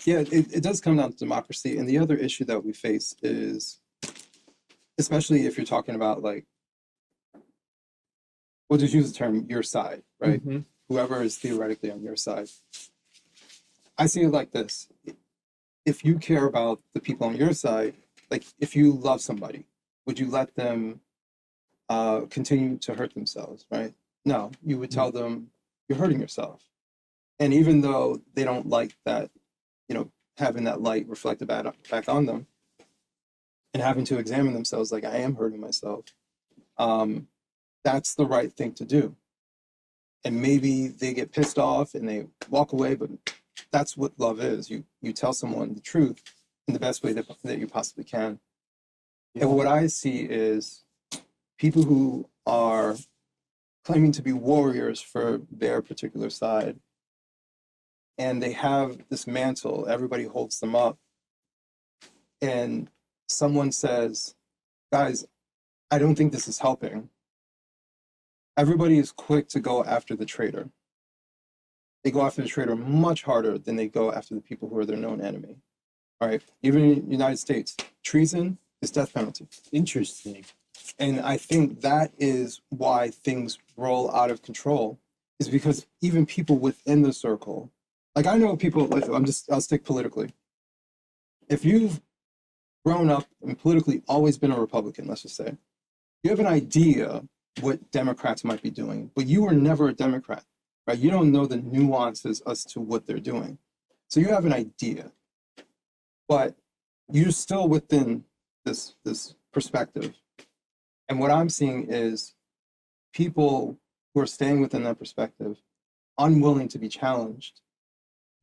Yeah, it does come down to democracy. And the other issue that we face is, especially if you're talking about, like, we'll just use the term your side, right? Whoever is theoretically on your side. I see it like this. if you care about the people on your side, like if you love somebody, would you let them continue to hurt themselves, right? No, you would tell them you're hurting yourself. And even though they don't like that, you know, having that light reflected back on them and having to examine themselves like I am hurting myself, that's the right thing to do. And maybe they get pissed off and they walk away, but that's what love is. You tell someone the truth in the best way that you possibly can. Yeah. And what I see is people who are claiming to be warriors for their particular side, and they have this mantle, everybody holds them up, and someone says, guys, I don't think this is helping. Everybody is quick to go after the traitor. They go after the traitor much harder than they go after the people who are their known enemy. All right. Even in the United States, treason is death penalty. Interesting. And I think that is why things roll out of control, is because even people within the circle, like I know people, like I'll stick politically. If you've grown up and politically always been a Republican, let's just say, you have an idea what Democrats might be doing, but you were never a Democrat, right? You don't know the nuances as to what they're doing. So you have an idea, but you're still within this perspective. And what I'm seeing is people who are staying within that perspective, unwilling to be challenged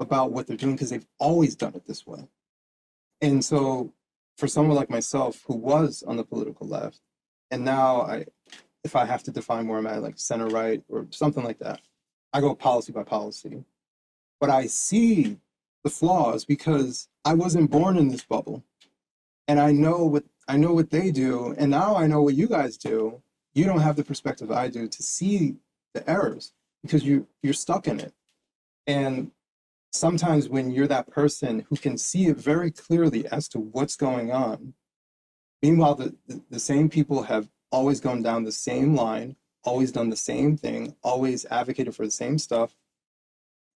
about what they're doing because they've always done it this way. And so for someone like myself who was on the political left, and now if I have to define where I'm at, like center right or something like that, I go policy by policy. But I see the flaws because I wasn't born in this bubble. And I know what they do, and now I know what you guys do. You don't have the perspective I do to see the errors because you're stuck in it. And sometimes when you're that person who can see it very clearly as to what's going on, meanwhile the same people have always gone down the same line, always done the same thing, always advocated for the same stuff.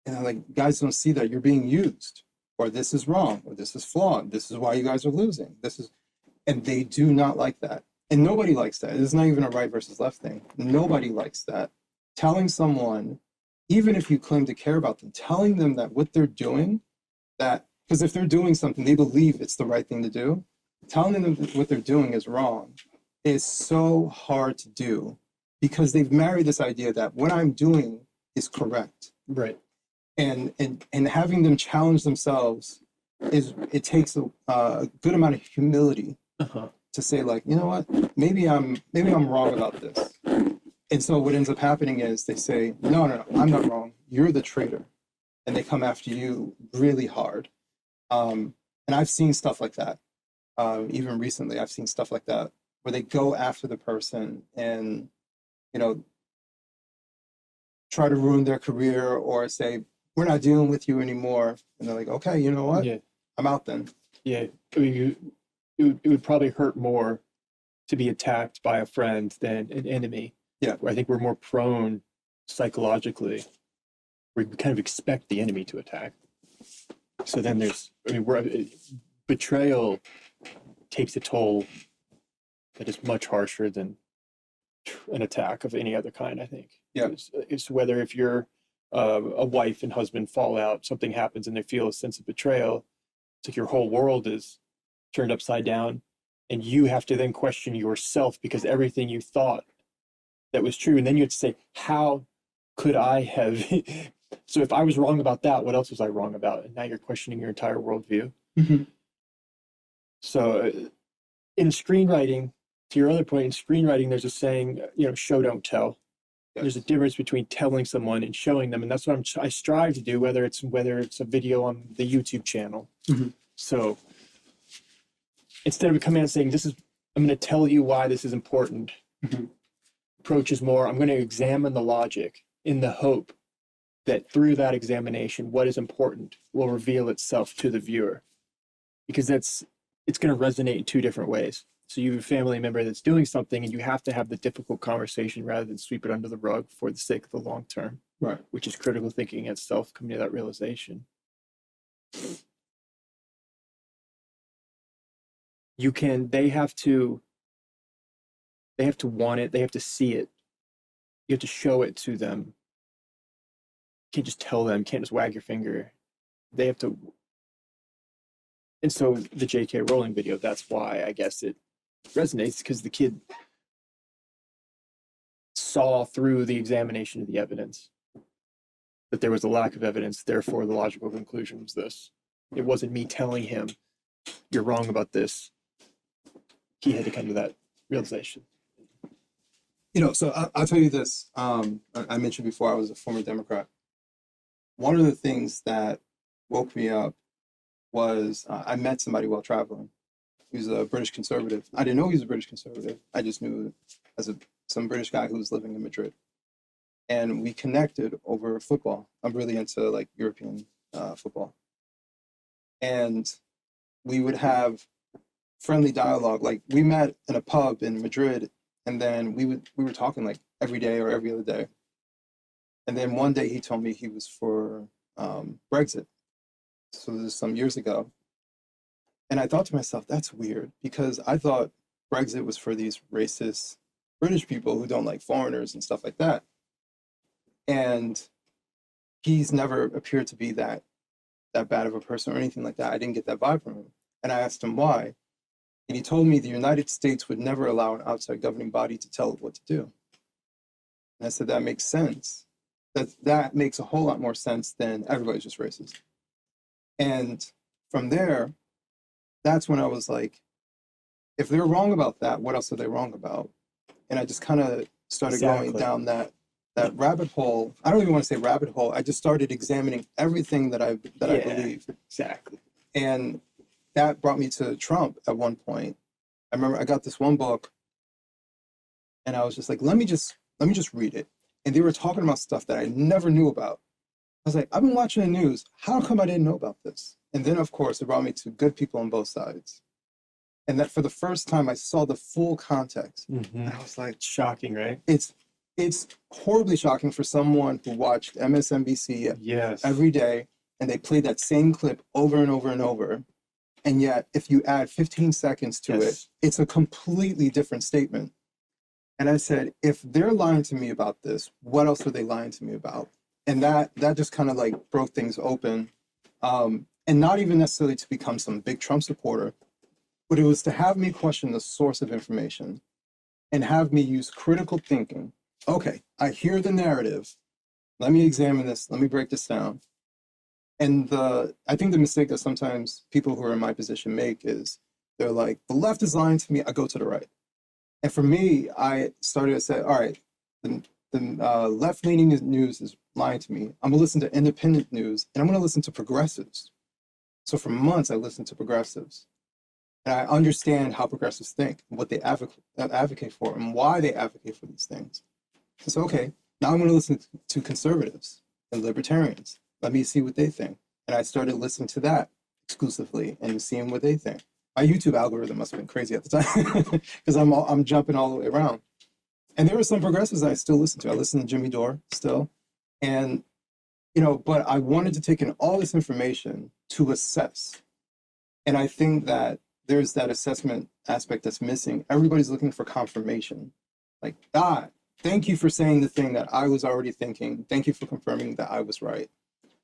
And I'm like, guys don't see that you're being used, or this is wrong, or this is flawed, this is why you guys are losing. And they do not like that. And nobody likes that. It's not even a right versus left thing. Nobody likes that. Telling someone, even if you claim to care about them, telling them that what they're doing, that, because if they're doing something, they believe it's the right thing to do, telling them that what they're doing is wrong is so hard to do because they've married this idea that what I'm doing is correct. Right. And having them challenge themselves it takes a good amount of humility to say, like, you know what, maybe I'm wrong about this. And so what ends up happening is they say, no, I'm not wrong. You're the traitor. And they come after you really hard. And I've seen stuff like that. Even recently, I've seen stuff like that where they go after the person and, you know, try to ruin their career or say, we're not dealing with you anymore. And they're like, okay, you know what? Yeah. I'm out then. Yeah. I mean, it would probably hurt more to be attacked by a friend than an enemy. Yeah. Where I think we're more prone psychologically. We kind of expect the enemy to attack. So then betrayal takes a toll that is much harsher than an attack of any other kind, I think. Yeah. It's whether if you're a wife and husband fall out, something happens and they feel a sense of betrayal, it's like your whole world is turned upside down and you have to then question yourself because everything you thought that was true. And then you have to say, how could I have? So if I was wrong about that, what else was I wrong about? And now you're questioning your entire worldview. Mm-hmm. So in screenwriting, to your other point, in screenwriting, there's a saying, show, don't tell. Yes. There's a difference between telling someone and showing them. And that's what I strive to do, whether it's a video on the YouTube channel. Mm-hmm. So instead of coming out and saying, I'm going to tell you why this is important, mm-hmm. approach is more, I'm going to examine the logic in the hope that through that examination, what is important will reveal itself to the viewer. Because it's going to resonate in two different ways. So you have a family member that's doing something and you have to have the difficult conversation rather than sweep it under the rug for the sake of the long term. Right. Which is critical thinking itself, coming to that realization. they have to want it, they have to see it, you have to show it to them. You can't just tell them, you can't just wag your finger. They have to. And so the JK Rowling video, that's why I guess it resonates, because the kid saw through the examination of the evidence that there was a lack of evidence, therefore the logical conclusion was this. It wasn't me telling him, you're wrong about this. He had to come to that realization. So I'll tell you this. I mentioned before I was a former Democrat. One of the things that woke me up was I met somebody while traveling. He was a British conservative. I didn't know he was a British conservative. I just knew as some British guy who was living in Madrid. And we connected over football. I'm really into like European football. And we would have friendly dialogue. Like we met in a pub in Madrid, and then we were talking like every day or every other day. And then one day he told me he was for Brexit. So this is some years ago. And I thought to myself, that's weird, because I thought Brexit was for these racist British people who don't like foreigners and stuff like that. And he's never appeared to be that bad of a person or anything like that. I didn't get that vibe from him. And I asked him why. And he told me the United States would never allow an outside governing body to tell it what to do. And I said, that makes sense. That makes a whole lot more sense than everybody's just racist. And from there, that's when I was like, if they're wrong about that, what else are they wrong about? And I just kind of started going down that rabbit hole. I don't even want to say rabbit hole. I just started examining everything that I believe. Exactly. And that brought me to Trump at one point. I remember I got this one book, and I was just like, let me just read it. And they were talking about stuff that I never knew about. I was like, I've been watching the news. How come I didn't know about this? And then, of course, it brought me to good people on both sides. And that for the first time, I saw the full context. Mm-hmm. And I was like, shocking, right? It's horribly shocking for someone who watched MSNBC every day, and they played that same clip over and over and over. And yet, if you add 15 seconds to it, it's a completely different statement. And I said, if they're lying to me about this, what else are they lying to me about? And that just kind of like broke things open. And not even necessarily to become some big Trump supporter, but it was to have me question the source of information and have me use critical thinking. Okay, I hear the narrative. Let me examine this. Let me break this down. And I think the mistake that sometimes people who are in my position make is they're like, the left is lying to me, I go to the right. And for me, I started to say, all right, the left-leaning news is lying to me. I'm gonna listen to independent news, and I'm gonna listen to progressives. So for months, I listened to progressives. And I understand how progressives think, what they advocate for, and why they advocate for these things. So, okay, now I'm going to listen to conservatives and libertarians. Let me see what they think. And I started listening to that exclusively and seeing what they think. My YouTube algorithm must have been crazy at the time because I'm jumping all the way around. And there were some progressives I still listen to. I listen to Jimmy Dore still. And, but I wanted to take in all this information to assess. And I think that there's that assessment aspect that's missing. Everybody's looking for confirmation. Like, thank you for saying the thing that I was already thinking. Thank you for confirming that I was right.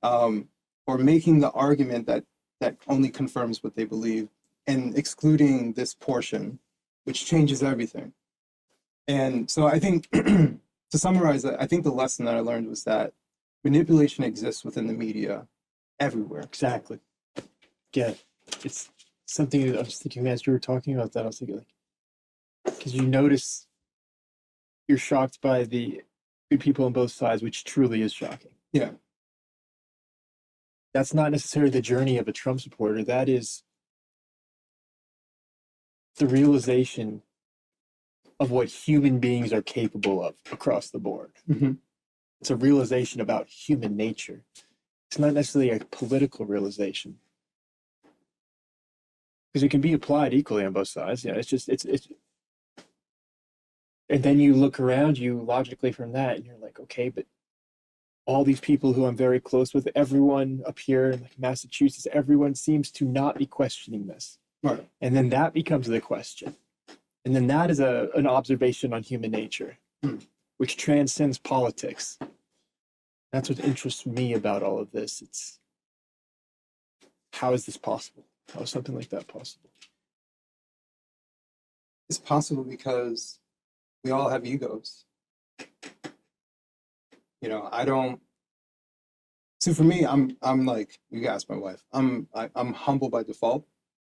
Or making the argument that only confirms what they believe and excluding this portion, which changes everything. And so I think, to summarize that, I think the lesson that I learned was that manipulation exists within the media everywhere. Exactly. Yeah, it's something that I was thinking as you were talking about that. I was thinking, like, because you notice you're shocked by the good people on both sides, which truly is shocking. Yeah. That's not necessarily the journey of a Trump supporter. That is the realization of what human beings are capable of across the board. Mm-hmm. It's a realization about human nature. It's not necessarily a political realization, because it can be applied equally on both sides. Yeah, it's and then you look around you logically from that, and you're like, okay, but all these people who I'm very close with, everyone up here in like Massachusetts, everyone seems to not be questioning this. Right. And then that becomes the question. And then that is an observation on human nature, which transcends politics. That's what interests me about all of this. It's how is this possible? How is something like that possible? It's possible because we all have egos. You know, I don't. So for me, I'm like, you ask my wife. I'm humble by default.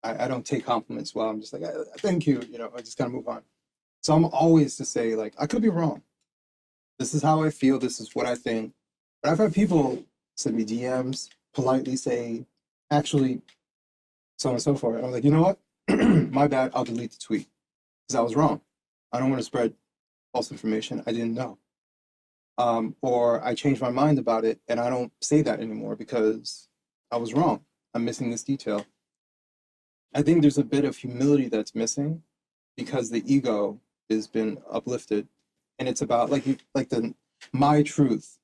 I don't take compliments well. I'm just like, thank you. You know, I just kind of move on. So I'm always to say, like, I could be wrong. This is how I feel. This is what I think. But I've had people send me DMs, politely say, actually, so on and so forth. I'm like, you know what? My bad. I'll delete the tweet because I was wrong. I don't want to spread false information I didn't know. Or I changed my mind about it and I don't say that anymore because I was wrong. I'm missing this detail. I think there's a bit of humility that's missing because the ego has been uplifted, and it's about like the my truth,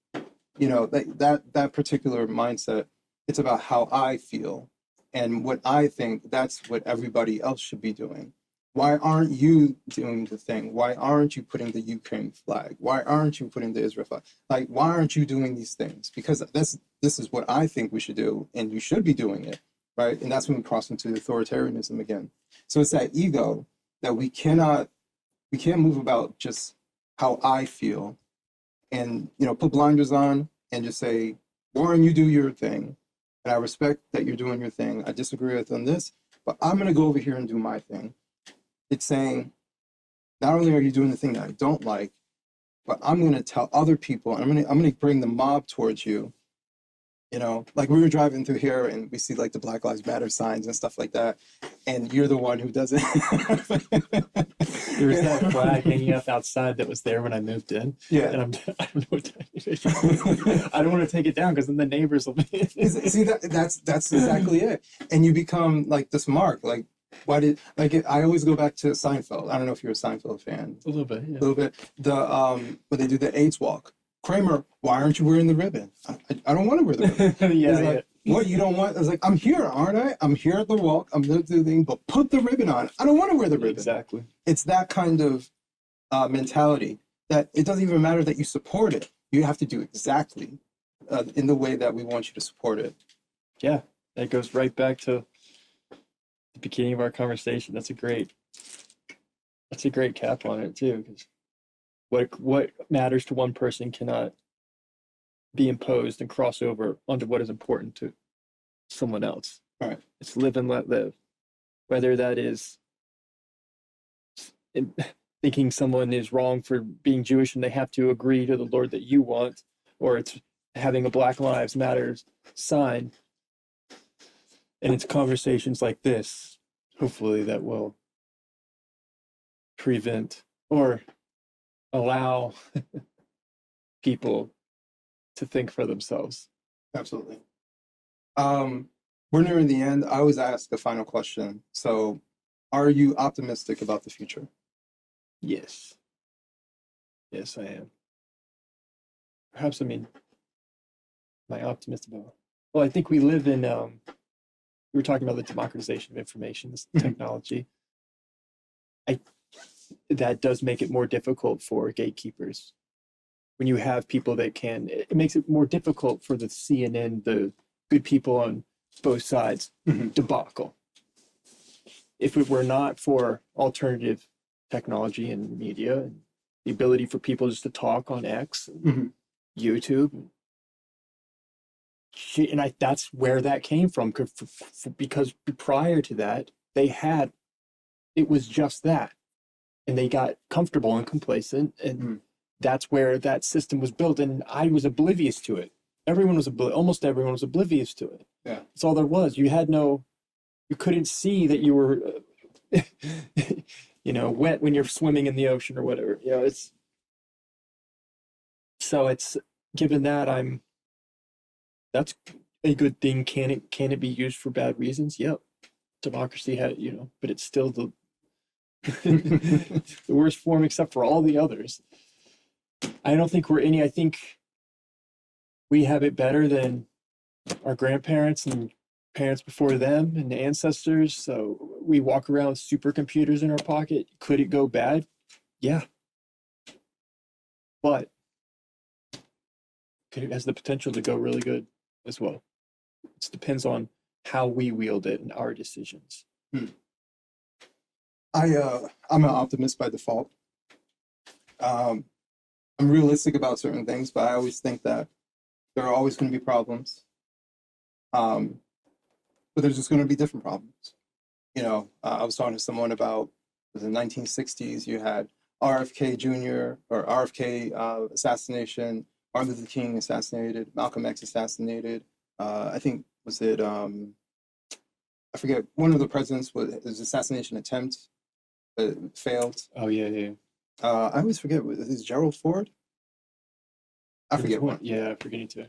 you know, that particular mindset. It's about how I feel and what I think. That's what everybody else should be doing. Why aren't you doing the thing? Why aren't you putting the Ukraine flag? Why aren't you putting the Israel flag? Like, why aren't you doing these things? Because this is what I think we should do, and you should be doing it. Right. And that's when we cross into authoritarianism again. So it's that ego that we can't move about just how I feel and, you know, put blinders on and just say, Warren, you do your thing. And I respect that you're doing your thing. I disagree with on this, but I'm going to go over here and do my thing. It's saying, not only are you doing the thing that I don't like, but I'm going to tell other people, and I'm going to bring the mob towards you. You know, like we were driving through here and we see like the Black Lives Matter signs and stuff like that. And you're the one who doesn't. There was that flag hanging up outside that was there when I moved in. Yeah. And I don't know what time it is. I don't want to take it down because then the neighbors will be. See, that's exactly it. And you become like this mark. Like, why did, like, I always go back to Seinfeld. I don't know if you're a Seinfeld fan. A little bit, yeah. A little bit. When they do the AIDS walk. Kramer, why aren't you wearing the ribbon? I don't want to wear the ribbon. Yeah, like, what, you don't want? I was like, I'm here, aren't I? I'm here at the walk. I'm doing the thing, but put the ribbon on. I don't want to wear the ribbon. Exactly. It's that kind of mentality that it doesn't even matter that you support it. You have to do exactly in the way that we want you to support it. Yeah, that goes right back to the beginning of our conversation. That's a great cap on it too, because what matters to one person cannot be imposed and cross over onto what is important to someone else. All right. It's live and let live. Whether that is thinking someone is wrong for being Jewish and they have to agree to the Lord that you want, or it's having a Black Lives Matter sign. And it's conversations like this, hopefully, that will prevent or allow people to think for themselves. Absolutely. We're nearing the end. I always ask the final question. So, are you optimistic about the future? Yes. Yes, I am. Perhaps, I mean, am I optimistic about? Well, I think we live in, we were talking about the democratization of information, this technology. That does make it more difficult for gatekeepers. When you have people that it makes it more difficult for the CNN, the good people on both sides, debacle. If it were not for alternative technology and media and the ability for people just to talk on X, YouTube, and that's where that came from, because prior to that, it was just that. And they got comfortable and complacent, and that's where that system was built. And I was oblivious to it. Almost everyone was oblivious to it. Yeah, that's all there was. You couldn't see that you were, wet when you're swimming in the ocean or whatever. It's given that that's a good thing. Can it be used for bad reasons? Yep. Democracy had, but it's still the worst form except for all the others. I don't think I think we have it better than our grandparents and parents before them and ancestors. So we walk around with supercomputers in our pocket. Could it go bad? Yeah. But it has the potential to go really good as well. It depends on how we wield it and our decisions. I'm an optimist by default. I'm realistic about certain things, but I always think that there are always going to be problems. But there's just going to be different problems. I was talking to someone about the 1960s. You had RFK Jr. or RFK assassination, Martin Luther King assassinated, Malcolm X assassinated. I think was it I forget, one of the presidents was his assassination attempt failed. Oh yeah. I always forget, is Gerald Ford? I forget one. Yeah, I'm forgetting to.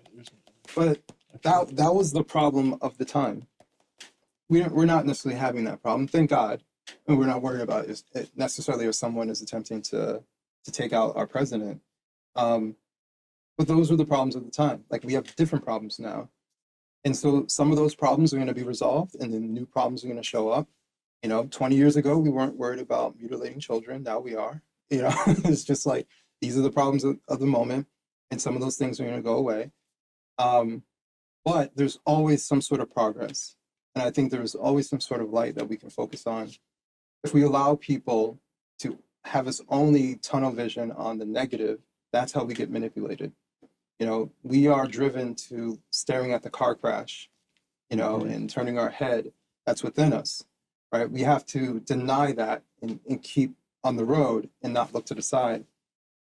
But that was the problem of the time. We're not necessarily having that problem, thank God, and we're not worried about it necessarily if someone is attempting to take out our president. But those were the problems of the time. Like, we have different problems now, and so some of those problems are going to be resolved, and then new problems are going to show up. 20 years ago, we weren't worried about mutilating children. Now we are. It's just like, these are the problems of the moment, and some of those things are going to go away. But there's always some sort of progress. And I think there's always some sort of light that we can focus on. If we allow people to have us only tunnel vision on the negative, that's how we get manipulated. We are driven to staring at the car crash, and turning our head. That's within us, right? We have to deny that and keep on the road and not look to the side.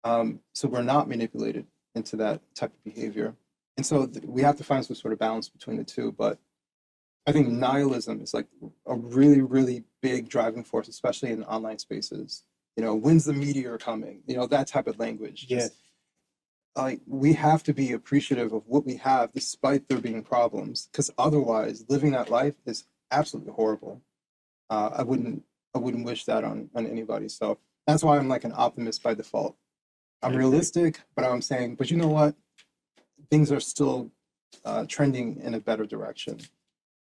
So we're not manipulated into that type of behavior. And so we have to find some sort of balance between the two. But I think nihilism is like a really, really big driving force, especially in online spaces. When's the meteor coming? That type of language. Yeah. Like, we have to be appreciative of what we have despite there being problems, because otherwise living that life is absolutely horrible. I wouldn't wish that on anybody. So that's why I'm like an optimist by default. I'm realistic, but I'm saying, but you know what? Things are still trending in a better direction.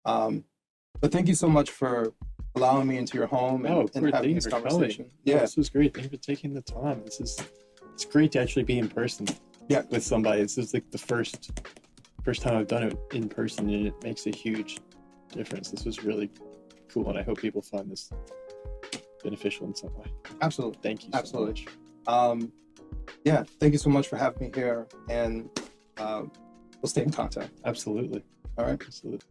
But thank you so much for allowing me into your home and having this conversation. Yeah, this was great. Thank you for taking the time. It's great to actually be in person. Yeah, with somebody. This is like the first time I've done it in person, and it makes a huge difference. This was really cool, and I hope people find this beneficial in some way. Absolutely. Thank you. Absolutely. So much. Yeah, thank you so much for having me here, and we'll stay in contact. Absolutely. All right. Absolutely.